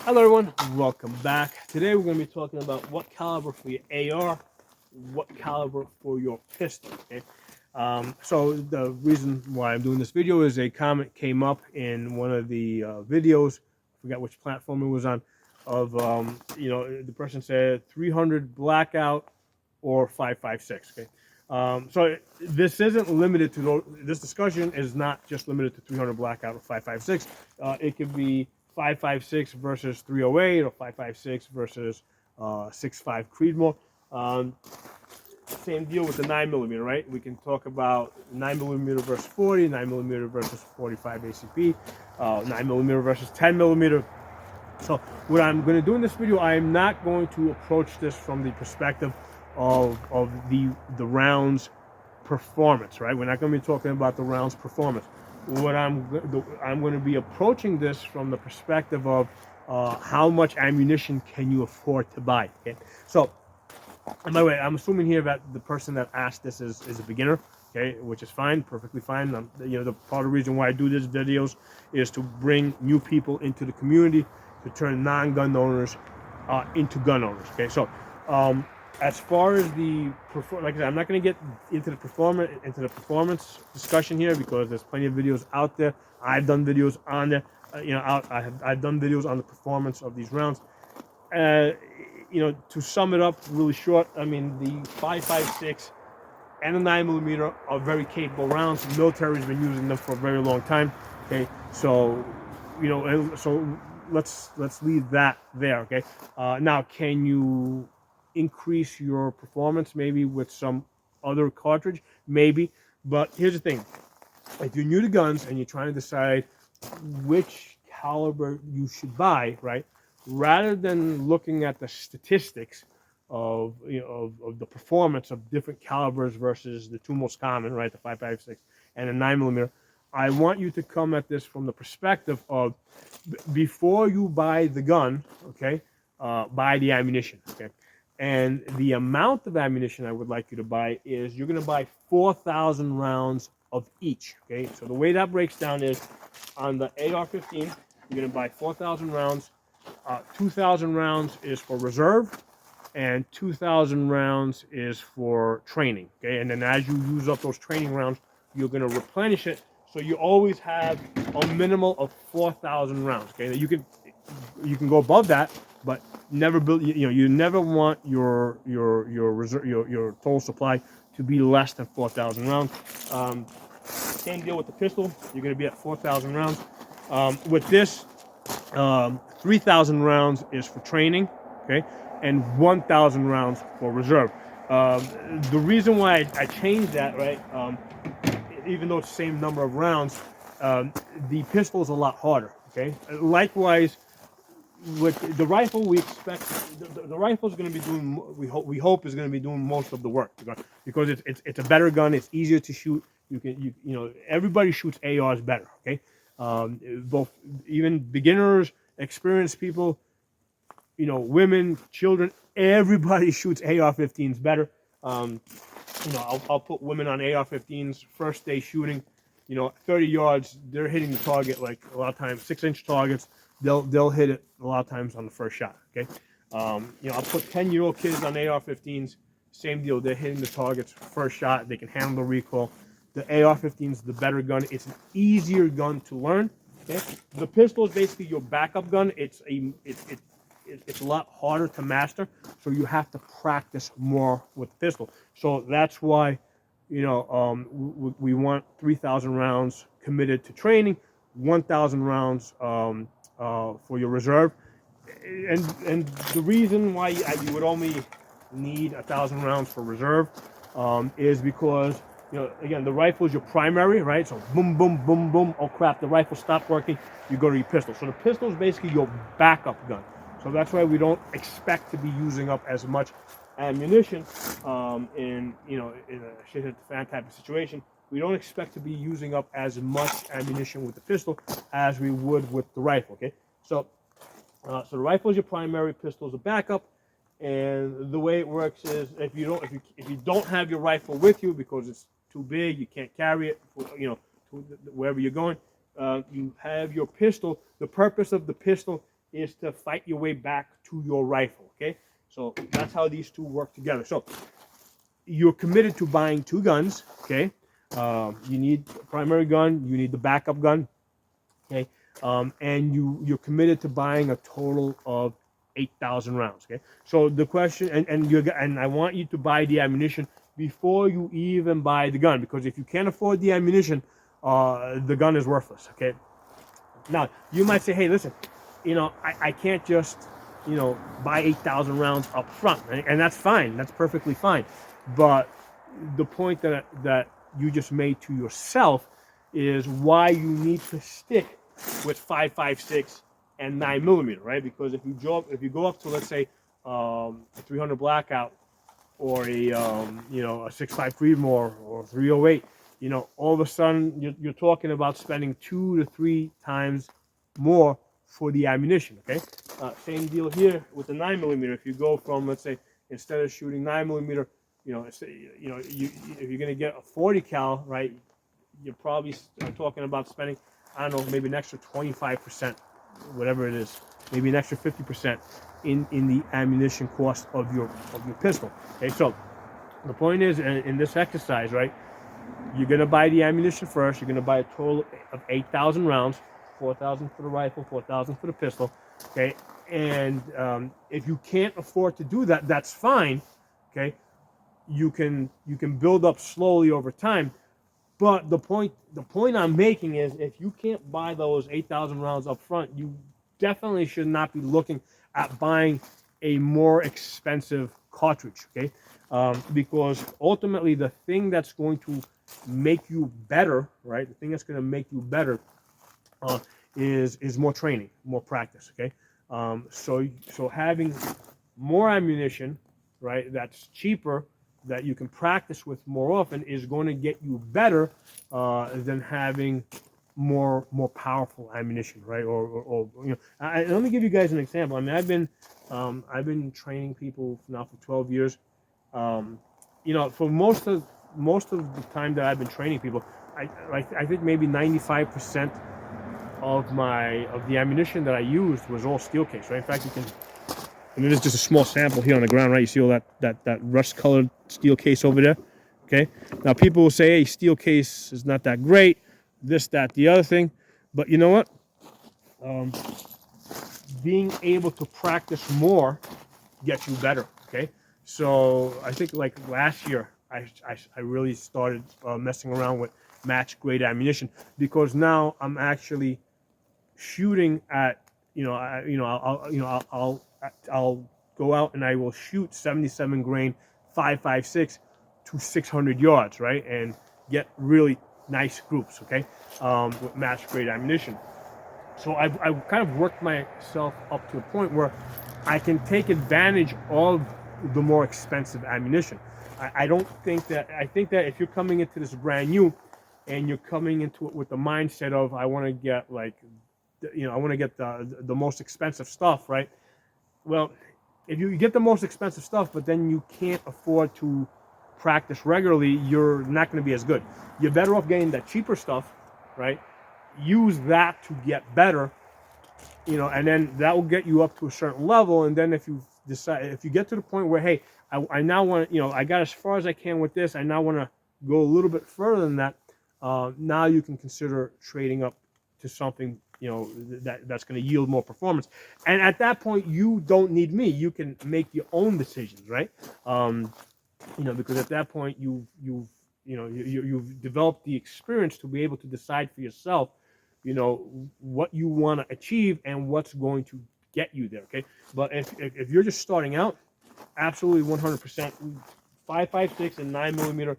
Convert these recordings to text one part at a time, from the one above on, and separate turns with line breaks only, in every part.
Hello everyone, welcome back. Today we're going to be talking about what caliber for your AR, what caliber for your pistol. Okay. So the reason why I'm doing this video is a comment came up in one of the videos. I forgot which platform it was on. Of the person said 300 blackout or 5.56. Okay. So this isn't limited to this discussion is not just limited to 300 blackout or 5.56. It could be 5.56 versus 308 or 5.56 versus 6.5 Creedmoor. Same deal with the 9mm, right? We can talk about 9mm versus 40, 9mm versus 45 ACP, 9mm versus 10mm. So what I'm going to do in this video, I am not going to approach this from the perspective of the rounds performance, right? We're not going to be talking about the rounds performance. What I'm going to be approaching this from the perspective of how much ammunition can you afford to buy. Okay, so and by the way, I'm assuming here that the person that asked this is a beginner, okay, which is fine, perfectly fine. The part of the reason why I do these videos is to bring new people into the community, to turn non-gun owners into gun owners. Okay, so as far as like I said, I'm not going to get into the performance discussion here because there's plenty of videos out there. I've done videos on there. I've done videos on the performance of these rounds. To sum it up really short, I mean, the 5.56 and the 9mm are very capable rounds. The military has been using them for a very long time. Okay, so let's leave that there. Okay, now can you increase your performance maybe with some other cartridge? Maybe, but here's the thing: if you're new to guns and you're trying to decide which caliber you should buy, right? Rather than looking at the statistics of of the performance of different calibers versus the two most common, right, the 5.56 and the 9mm, I want you to come at this from the perspective of before you buy the gun, okay, buy the ammunition, okay, and the amount of ammunition I would like you to buy is you're going to buy 4,000 rounds of each, okay. So the way that breaks down is on the AR-15, you're going to buy 4,000 rounds. 2,000 rounds is for reserve, and 2,000 rounds is for training. Okay, and then as you use up those training rounds, you're going to replenish it, so you always have a minimal of 4,000 rounds. Okay, you can go above that, but never build. You never want your reserve, your total supply to be less than 4,000 rounds. Same deal with the pistol. You're going to be at 4,000 rounds. With this, 3,000 rounds is for training, okay, and 1,000 rounds for reserve. The reason why I changed that, right, even though it's the same number of rounds, the pistol is a lot harder, okay. Likewise, with the rifle, we expect the rifle is going to be doing. We hope is going to be doing most of the work because it's a better gun. It's easier to shoot. Everybody shoots ARs better, okay. Both even beginners, experienced people, women, children, everybody shoots AR-15s better. I'll put women on AR-15s first day shooting. 30 yards, they're hitting the target like a lot of times 6-inch targets. They'll hit it a lot of times on the first shot. Okay, I'll put 10-year-old kids on AR-15s. Same deal, they're hitting the targets first shot. They can handle the recoil. The AR-15 is the better gun. It's an easier gun to learn. Okay, the pistol is basically your backup gun. It's a lot harder to master, so you have to practice more with the pistol. So that's why, we want 3,000 rounds committed to training, 1,000 rounds for your reserve, and the reason why you would only need 1,000 rounds for reserve is because again, the rifle is your primary, right? So boom, boom, boom, boom. Oh crap, the rifle stopped working. You go to your pistol. So the pistol is basically your backup gun. So that's why we don't expect to be using up as much ammunition in a shit hit the fan type of situation. We don't expect to be using up as much ammunition with the pistol as we would with the rifle. Okay, so the rifle is your primary, pistol is a backup. And the way it works is if you don't have your rifle with you because it's too big, you can't carry it, to wherever you're going, you have your pistol. The purpose of the pistol is to fight your way back to your rifle, okay? So that's how these two work together. So you're committed to buying two guns, okay? You need a primary gun, you need the backup gun, okay? And you're committed to buying a total of 8,000 rounds, okay? So the question, and I want you to buy the ammunition before you even buy the gun, because if you can't afford the ammunition, the gun is worthless, okay? Now, you might say, hey, listen, I can't just, buy 8,000 rounds up front, and that's fine. That's perfectly fine. But the point that you just made to yourself is why you need to stick with 5.56 and 9mm, right? Because if you go up to, let's say, a 300 blackout or a 6.5 Creedmoor or 308, all of a sudden you're talking about spending 2 to 3 times more for the ammunition, okay? Same deal here with the 9mm. If you go from, let's say, instead of shooting 9mm, if you're going to get a 40 cal, right, you're probably talking about spending, I don't know, maybe an extra 25%, whatever it is, maybe an extra 50% in the ammunition cost of your pistol. Okay, so the point is, in this exercise, right, you're going to buy the ammunition first. You're going to buy a total of 8,000 rounds, 4,000 for the rifle, 4,000 for the pistol. Okay, and if you can't afford to do that, that's fine. Okay, you can build up slowly over time. But the point I'm making is, if you can't buy those 8,000 rounds up front, you definitely should not be looking at buying a more expensive cartridge, okay? Because ultimately, the thing that's going to make you better, right? The thing that's going to make you better is more training, more practice, okay? So having more ammunition, right? That's cheaper, that you can practice with more often, is going to get you better than having more powerful ammunition, right? Or let me give you guys an example. I mean, I've been training people now for 12 years. For most of the time that I've been training people, I think maybe 95% of the ammunition that I used was all steel case, right? In fact, and it is just a small sample here on the ground, right? You see all that rust-colored steel case over there? Okay? Now, people will say, hey, steel case is not that great, this, that, the other thing. But you know what? Being able to practice more gets you better, okay? So I think, like, last year, I really started messing around with match-grade ammunition, because now I'm actually shooting at, I'll go out and I will shoot 77 grain 5.56 to 600 yards, right, and get really nice groups, okay, with match grade ammunition. So I've kind of worked myself up to a point where I can take advantage of the more expensive ammunition. I think that if you're coming into this brand new and you're coming into it with the mindset of, I want to get the most expensive stuff, right? Well, if you get the most expensive stuff, but then you can't afford to practice regularly, you're not going to be as good. You're better off getting that cheaper stuff, right? Use that to get better, and then that will get you up to a certain level. And then if you get to the point where, hey, I now want to, I got as far as I can with this, I now want to go a little bit further than that. Now you can consider trading up to something, that's going to yield more performance. And at that point, you don't need me. You can make your own decisions, right? Because at that point, you've developed the experience to be able to decide for yourself, what you want to achieve and what's going to get you there, okay? But if you're just starting out, absolutely 100%, 5.56 and 9mm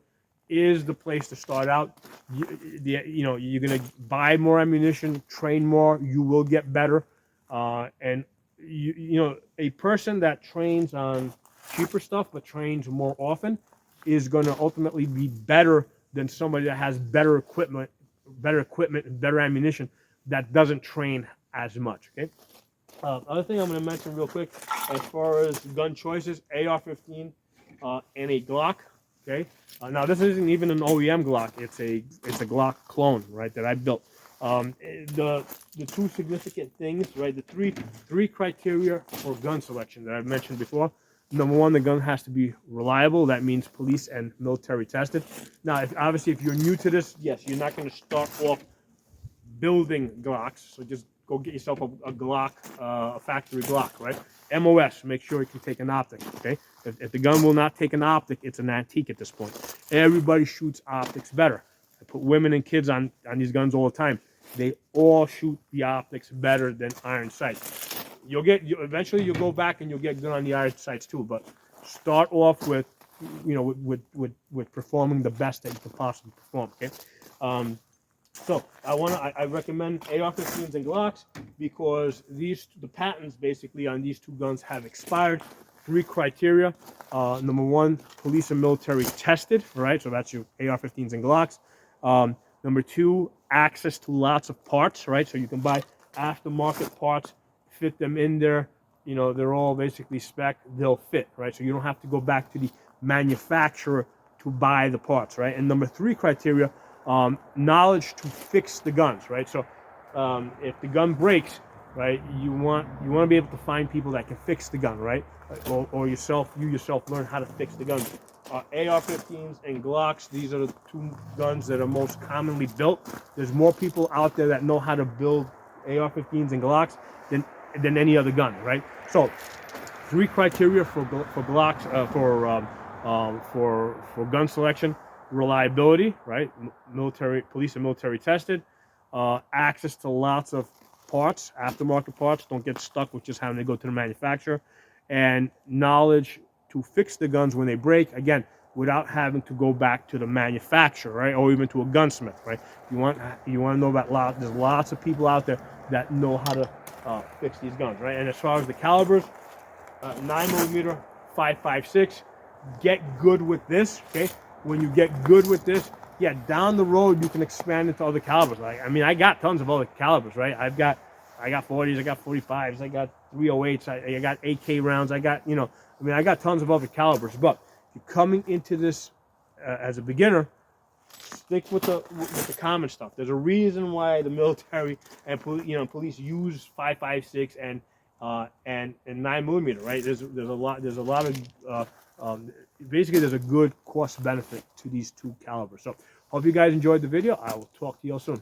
is the place to start out. You're gonna buy more ammunition, train more. You will get better, and a person that trains on cheaper stuff but trains more often is going to ultimately be better than somebody that has better equipment, and better ammunition that doesn't train as much. Okay. Other thing I'm going to mention real quick, as far as gun choices, AR-15 and a Glock. Okay. Now this isn't even an OEM Glock. It's a Glock clone, right, that I built. The two significant things, right? The three criteria for gun selection that I've mentioned before. Number one, the gun has to be reliable. That means police and military tested. Now, obviously, if you're new to this, yes, you're not going to start off building Glocks. So just go get yourself a Glock, a factory Glock, right? MOS, make sure it can take an optic, okay? If the gun will not take an optic, it's an antique at this point. Everybody shoots optics better. I put women and kids on these guns all the time. They all shoot the optics better than iron sights. Eventually you'll go back and you'll get good on the iron sights too, but start off with, with performing the best that you can possibly perform, okay? So I recommend AR-15s and Glocks because the patents basically on these two guns have expired. Three criteria. Number one, police and military tested, right? So that's your AR-15s and Glocks. Number two, access to lots of parts, right? So you can buy aftermarket parts, fit them in there. They're all basically spec. They'll fit, right? So you don't have to go back to the manufacturer to buy the parts, right? And number three criteria, knowledge to fix the guns, right? So if the gun breaks, right, you want to be able to find people that can fix the gun, right? Or you yourself learn how to fix the guns. AR-15s and Glocks, these are the two guns that are most commonly built. There's more people out there that know how to build AR-15s and Glocks than any other gun, right? So three criteria for Glocks, for gun selection: reliability, right? Police and military tested. Access to lots of parts, aftermarket parts. Don't get stuck with just having to go to the manufacturer. And knowledge to fix the guns when they break, again, without having to go back to the manufacturer, right? Or even to a gunsmith, right? You want to know about there's lots of people out there that know how to fix these guns, right? And as far as the calibers, 9mm, 5.56. Get good with this, okay? When you get good with this, yeah, down the road you can expand into other calibers. I got tons of other calibers, right? I got 40s, I got 45s, I got 308s, I got AK rounds, I got tons of other calibers. But if you're coming into this as a beginner, stick with the common stuff. There's a reason why the military and police use 5.56 and 9mm, right? There's a lot of basically there's a good cost benefit to these two calibers. So hope you guys enjoyed the video. I will talk to you all soon.